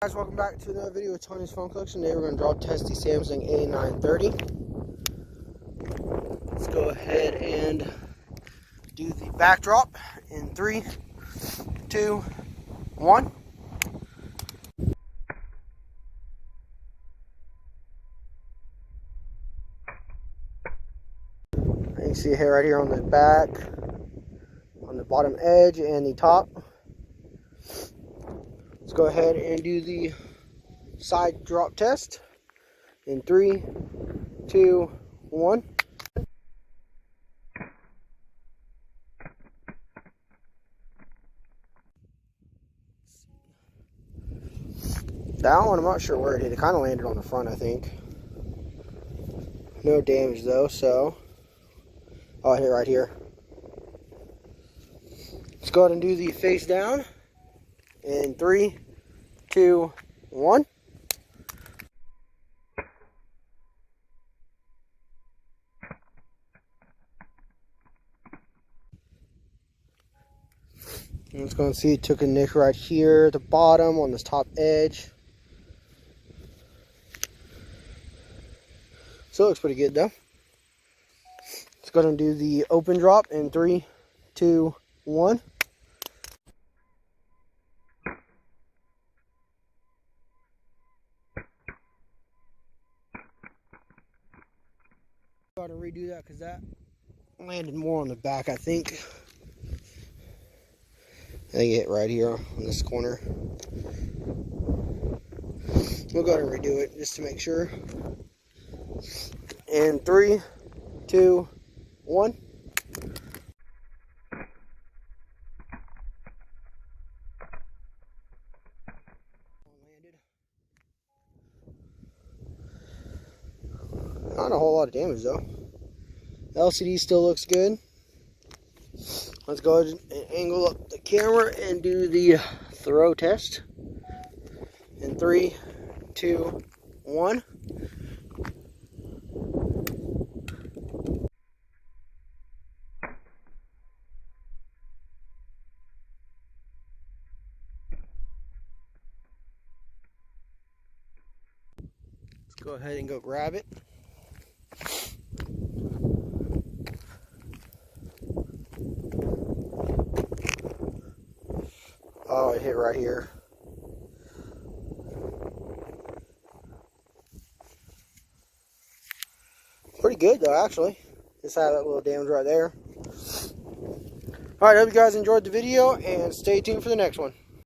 Guys, welcome back to another video with Tony's Phone Collection. Today we're going to drop test the Samsung A930. Let's go ahead and do the backdrop in 3, 2, 1. You can see a hair right here on the back, on the bottom edge and the top. Let's go ahead and do the side drop test in 3, 2, 1. That one, I'm not sure where it hit. It kind of landed on the front, I think. No damage though, so I'll hit right here. Let's go ahead and do the face down in 3, 2, 1. Let's go and see, it took a nick right here at the bottom on this top edge. So it looks pretty good though. Let's go ahead and do the open drop in 3, 2, 1. Got to redo that because that landed more on the back, I think. I think it hit right here on this corner. We'll go ahead and redo it just to make sure. In 3, 2, 1. Not a whole lot of damage though. LCD still looks good. Let's go ahead and angle up the camera and do the throw test. In 3, 2, 1. Let's go ahead and go grab it. Oh, it hit right here. Pretty good though, actually. Just had that little damage right there. Alright, I hope you guys enjoyed the video and stay tuned for the next one.